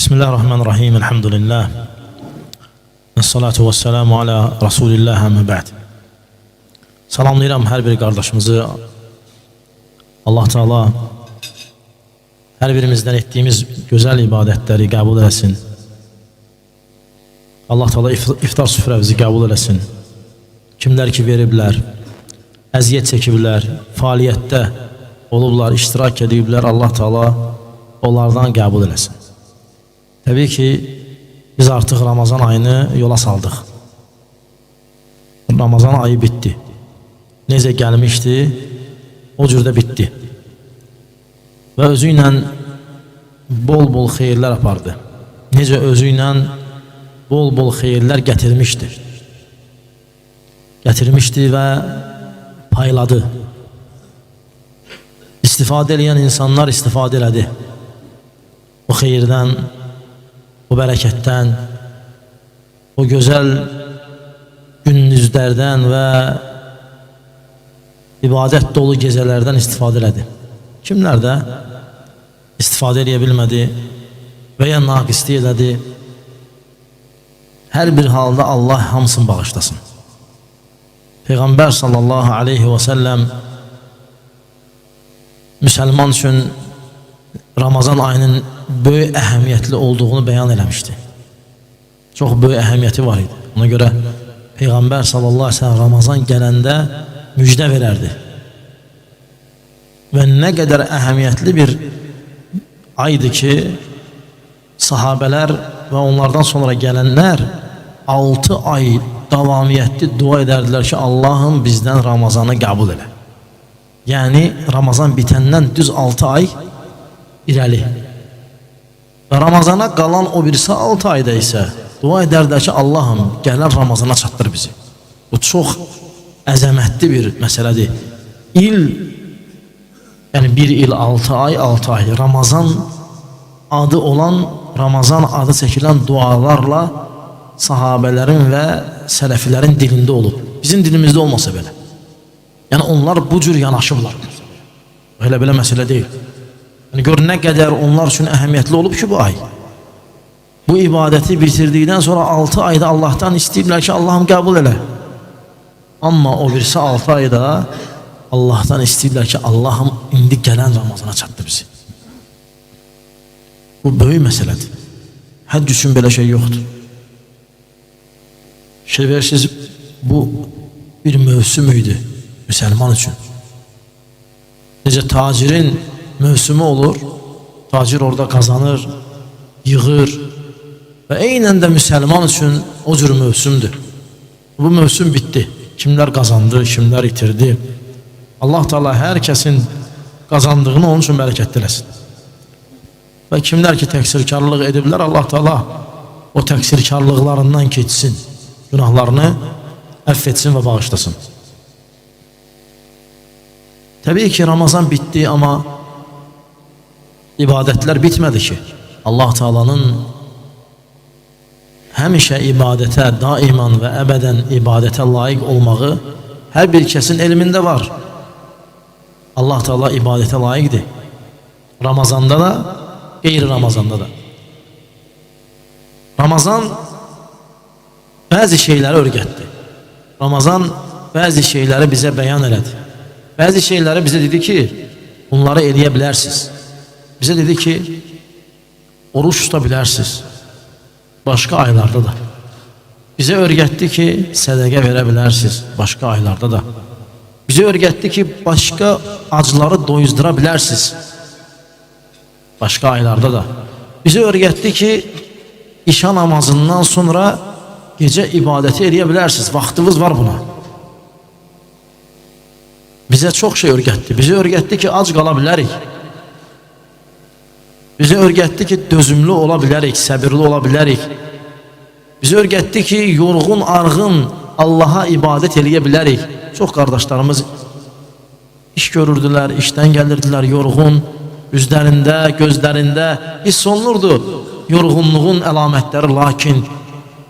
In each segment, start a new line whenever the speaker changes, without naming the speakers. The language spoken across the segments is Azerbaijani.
Bismillahirrahmanirrahim. Elhamdülillah. Esselatu vesselamu ala Rasulillah əmmə bə'd. Salamlayıram hər bir qardaşımızı. Allah Teala hər birimizdən etdiyimiz gözəl ibadətləri qəbul eləsin. Allah Teala iftar süfrəmizi qəbul eləsin. Kimlər ki veriblər, əziyyət çəkiblər, fəaliyyətdə olublar, iştirak ediblər, Allah Teala onlardan qəbul eləsin. Təbii ki, biz artıq Ramazan ayını yola saldıq. Ramazan ayı bitdi. Necə gəlmişdi, o cürdə bitdi. Və özü ilə bol-bol xeyirlər apardı. Necə özü ilə bol-bol xeyirlər gətirmişdi. Gətirmişdi və payladı. İstifadə edən insanlar istifadə elədi. O xeyirdən, o bərəkətdən, o gözəl gündüzlərdən və ibadət dolu gecələrdən istifadə elədi. Kimlər də istifadə edə bilmədi və ya naqislik elədi. Hər bir halda Allah hamısını bağışlasın. Peyğəmbər sallallahu aleyhi və səlləm müsəlman üçün Ramazan ayının böyük əhəmiyyətli olduğunu bəyan eləmişdi. Çox böyük əhəmiyyəti var idi. Ona görə Peyğəmbər sallallahu aleyhi ve sellem Ramazan gələndə müjdə verərdi. Və nə qədər əhəmiyyətli bir aydı ki, sahabələr və onlardan sonra gələnlər 6 ay davamiyyətli dua edərdilər ki, Allahım bizdən Ramazanı qəbul elə. Yəni Ramazan bitəndən düz 6 ay irəli. Və Ramazana qalan o birisi 6 ayda isə dua edərdilər ki, Allahım gələn Ramazana çatdır bizi. Bu çox əzəmətli bir məsələdir. İl, yəni bir il 6 ay, 6 ay. Ramazan adı olan, Ramazan adı çəkilən dualarla sahabələrin və sələfilərin dilində olub. Bizim dilimizdə olmasa belə. Yəni onlar bu cür yanaşıblar. Elə belə məsələ deyil. Yəni gör nə qədər onlar üçün əhəmiyyətli olub ki bu ay. Bu ibadəti bitirdikdən sonra 6 ayda Allahdan istəyiblər ki, Allahım qəbul elə. Amma o birisi 6 ayda Allahdan istəyiblər ki, Allahım indi gələn Ramazana çatdı bizi. Bu böyük məsələdir. Həcc üçün belə şey yoxdur. Şey verirsiniz, bu bir mövsüm idi müsəlman üçün. Necə tacirin mövsümü olur, tacir orada qazanır, yığır və eynən də müsəlman üçün o cür mövsümdür. Bu mövsüm bitdi. Kimlər qazandı, kimlər itirdi. Allah Teala hər kəsin qazandığını onun üçün bərəkətli eləsin. Və kimlər ki təqsirkarlıq ediblər, Allah Teala o təqsirkarlıqlarından keçsin, günahlarını əff etsin və bağışlasın. Təbii ki Ramazan bitdi, amma ibadətlər bitmədi ki. Allah Teala'nın həmişə ibadətə, daiman və əbədən ibadətə layiq olmağı hər bir kəsin elmində var. Allah Teala ibadətə layiqdir. Ramazanda da, qeyri-Ramazanda da. Ramazan bəzi şeyləri öyrətdi. Ramazan bəzi şeyləri bizə bəyan elədi. Bəzi şeyləri bizə dedi ki, bunları eləyə bilərsiniz. Bizə dedi ki, oruç tuta bilərsiniz. Başqa aylarda da. Bizə öyrətdi ki, sədəqə verə bilərsiniz. Başqa aylarda da. Bizə öyrətdi ki, başqa acıları doyuzdura bilərsiniz. Başqa aylarda da. Bizə öyrətdi ki, işa namazından sonra gecə ibadəti eləyə bilərsiniz. Vaxtınız var buna. Bizə çox şey öyrətdi. Bizə öyrətdi ki, ac qala bilərik. Bizə öyrətdi ki, dözümlü ola bilərik, səbirli ola bilərik. Bizə öyrətdi ki, yorğun, arğın Allaha ibadət eləyə bilərik. Çox qardaşlarımız iş görürdülər, işdən gəlirdilər, yorğun, üzlərində, gözlərində hiss olunurdu yorğunluğun əlamətləri, lakin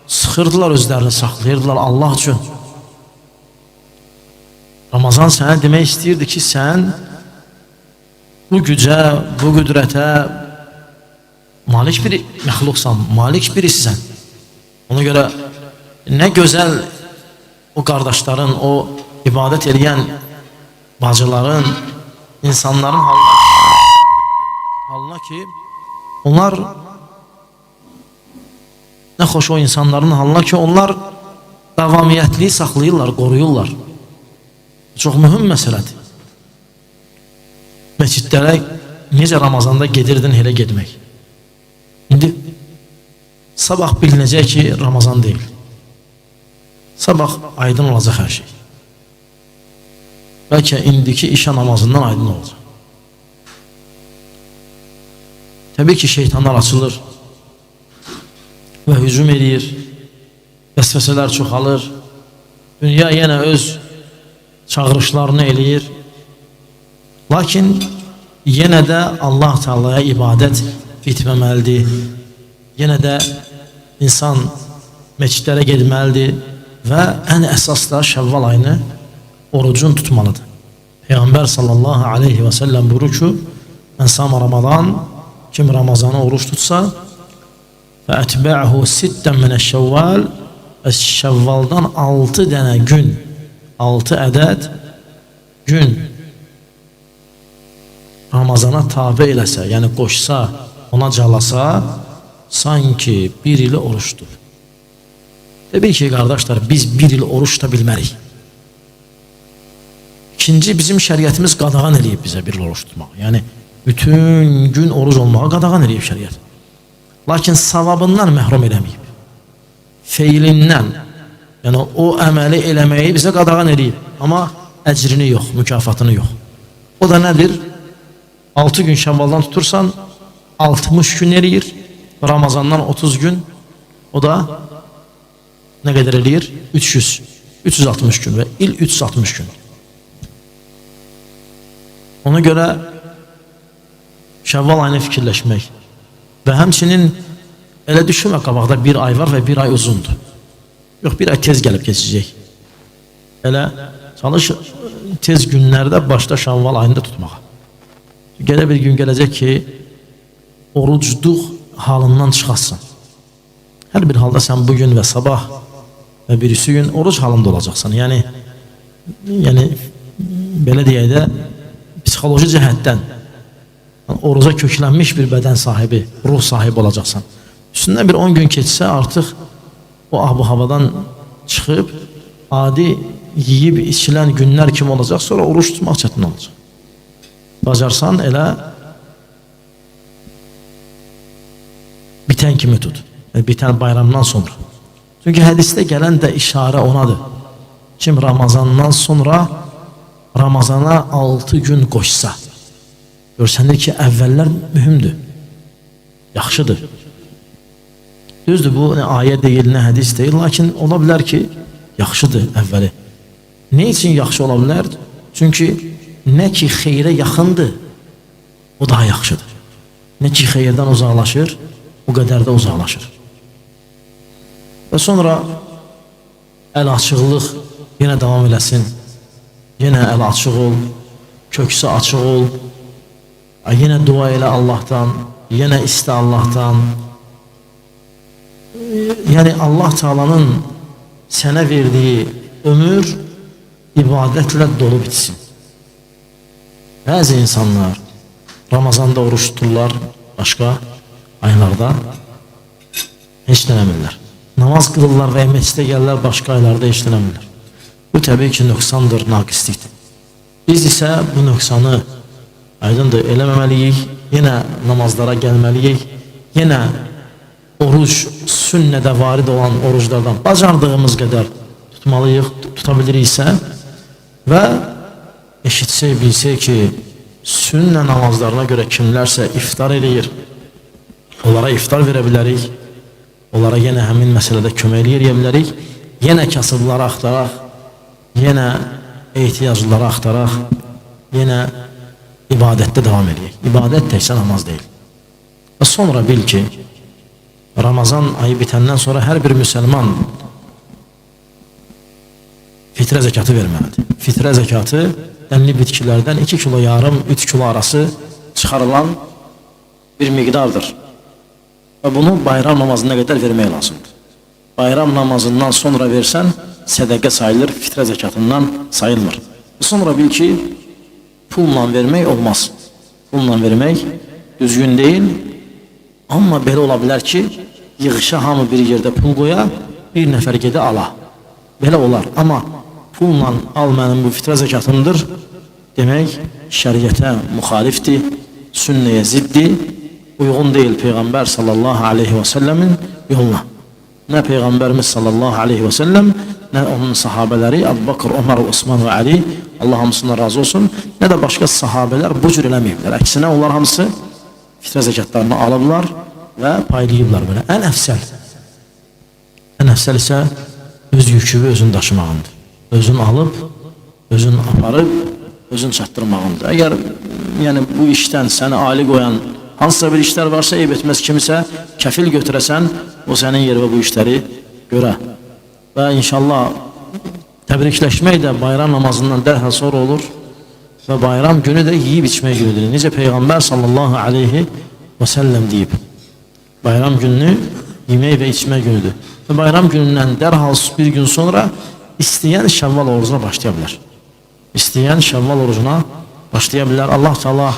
sıxırdılar özlərini, saxlayırdılar Allah üçün. Ramazan sənə demək istəyirdi ki, sən bu gücə, bu qüdrətə, malik bir məxluqsan, malik birisisən. Ona görə nə gözəl o qardaşların, o ibadət edən bacıların, insanların halına ki, onlar nə xoş o insanların halına ki, onlar davamiyyətliyi saxlayırlar, qoruyurlar. Çox mühüm məsələdir. Məscidlərə necə Ramazanda gedirdin elə getmək. İndi sabah bilinəcək ki, Ramazan deyil. Sabah aydın olacaq hər şey. Bəlkə indiki işə namazından aydın olacaq. Təbii ki, şeytanlar açılır və hücum edir, vəsvəsələr çoxalır, dünya yenə öz çağırışlarını eləyir. Lakin yenə də Allah Teala'ya ibadət bitməməlidir. Yenə də insan məscidlərə getməlidir və ən əsas da Şəvval ayını orucun tutmalıdır. Peyğəmbər sallallahu aleyhi və səlləm buyurur ki, mən sama Ramazan, kim Ramazanı oruç tutsa və ətbə'hu sittən minəş-Şəvval, Şəvvaldan 6 dənə gün, 6 ədəd gün Ramazana tabi eləsə, yəni qoşsa, ona calasa, sanki bir ili oruçdur. Təbii ki, qardaşlar, biz bir il oruç tuta bilmərik. İkinci, bizim şəriətimiz qadağan eləyib bizə bir il oruç tutmaq. Yəni, bütün gün oruç olmağa qadağan eləyib şəriət. Lakin savabından məhrum eləməyib. Feilindən, yəni o əməli eləməyi bizə qadağan eləyib. Amma əcrini yox, mükafatını yox. O da nədir? 6 gün Şəvvaldan tutursan 60 gün eləyir. Ramazandan 30 gün, o da nə qədər eləyir? 360 gün və il 360 gün. Ona görə Şəvval ayını fikirləşmək və həmçinin elə düşünmə, qabaqda bir ay var və bir ay uzundur. Yox, bir ay tez gəlib keçəcək. Elə çalış tez günlərdə başda Şəvval ayında tutmağa. Gələ bir gün gələcək ki, orucluq halından çıxasın. Hər bir halda sən bugün və sabah və birisi gün oruc halında olacaqsan. Yəni belə deyək də, psixoloji cəhətdən oruca köklənmiş bir bədən sahibi, ruh sahibi olacaqsan. Üstündən bir 10 gün keçsə artıq o ab-havadan çıxıb adi yiyib içilən günlər kimi olacaq, sonra oruç tutmaq çətin olacaq. Bacarsan elə bitən kimi tut, bitən bayramdan sonra. Çünki hədisdə gələn də işarə onadır. Kim Ramazandan sonra Ramazana 6 gün qoşsa, görsənir ki, əvvəllər mühümdür, yaxşıdır. Düzdür, bu nə ayə deyil, nə hədis deyil, lakin ola bilər ki, yaxşıdır əvvəli. Ne üçün yaxşı ola bilər? Çünki nə ki xeyrə yaxındır, o daha yaxşıdır. Nə ki xeyrdən uzaqlaşır, o qədər də uzaqlaşır. Və sonra əl açıqlıq yenə davam eləsin. Yenə əl açıq ol, köksü açıq ol. Yenə dua elə Allahdan, yenə istə Allahdan. Yəni Allah Teala'nın sənə verdiyi ömür ibadətlə dolu bitsin. Bəzi insanlar Ramazanda oruç tuturlar, başqa aylarda heç denəmirlər. Namaz qılırlar və məscidə gəlirlər, başqa aylarda heç denəmirlər. Bu təbii ki, nöqsandır, naqislikdir. Biz isə bu nöqsanı aydındır eləməməliyik, yenə namazlara gəlməliyik, yenə oruç, sünnədə varid olan oruclardan bacardığımız qədər tutmalıyıq, tutabiliriksə və eşitsək, bilsək ki, sünnə namazlarına görə kimlərsə iftar eləyir, onlara iftar verə bilərik, onlara yenə həmin məsələdə kömək eləyə bilərik, yenə kasıbları axtaraq, yenə ehtiyaclıları axtaraq, yenə ibadətdə davam edək. İbadət təkcə namaz deyil. Və sonra bil ki, Ramazan ayı bitəndən sonra hər bir müsəlman fitrə zəkatı verməlidir. Fitrə zəkatı dənli bitkilərdən 2,5 kilo, 3 kilo arası çıxarılan bir miqdardır. Və bunu bayram namazına qədər vermək lazımdır. Bayram namazından sonra versən, sədəqə sayılır, fitrə zəkatından sayılmır. Sonra bil ki, pulla vermək olmaz. Pulla vermək düzgün deyil. Amma belə ola bilər ki, yığışa hamı bir yerdə pul qoya, bir nəfər gedə ala. Belə olar. Amma pulla al mənim bu fitrə zəkatımdır demək şəriətə müxalifdir, sünnəyə ziddir, uyğun deyil Peyğəmbər sallallahu aleyhi və səlləmin yoluna. Nə Peyğəmbərimiz sallallahu aleyhi və səlləm, nə onun sahabələri Əbu Bakr, Ömər, Osman və Ali, Allah hamısından razı olsun, nə də başqa sahabələr bu cür eləməyiblər. Əksinə onlar hamısı fitrə zəkatlarını alıblar və paylayıblar belə. Ən əfsəl isə öz yükünü özün daşımağındır. Özün alıb, özün aparıb, özün çatdırmağındır. Əgər yəni bu işdən səni ali qoyan hansısa bir işlər varsa, eyb etməz kimisə kəfil götürəsən, o sənin yerə bu işləri görə. Və inşallah təbrikləşmək də bayram namazından dərhal sonra olur və bayram günü də yeyib içmək günüdür. Necə Peyğəmbər sallallahu aleyhi və səlləm deyib. Bayram gününü yemək və içmək günüdür. Və bayram günündən dərhal bir gün sonra istəyən Şəvval orucuna başlaya bilər. İstəyən Şəvval orucuna başlaya bilər. Allah Teala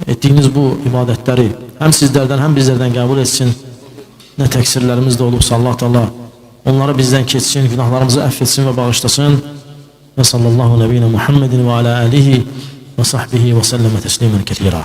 etdiyiniz bu ibadətləri həm sizlərdən, həm bizlərdən qəbul etsin. Nə təqsirlərimiz də olubsa Allah Teala onları bizdən keçsin, günahlarımızı əff etsin və bağışlasın. Və sallallahu nəbiyyina Muhammedin və alə alihi və sahbihi və səlləmə təslimən kəthira.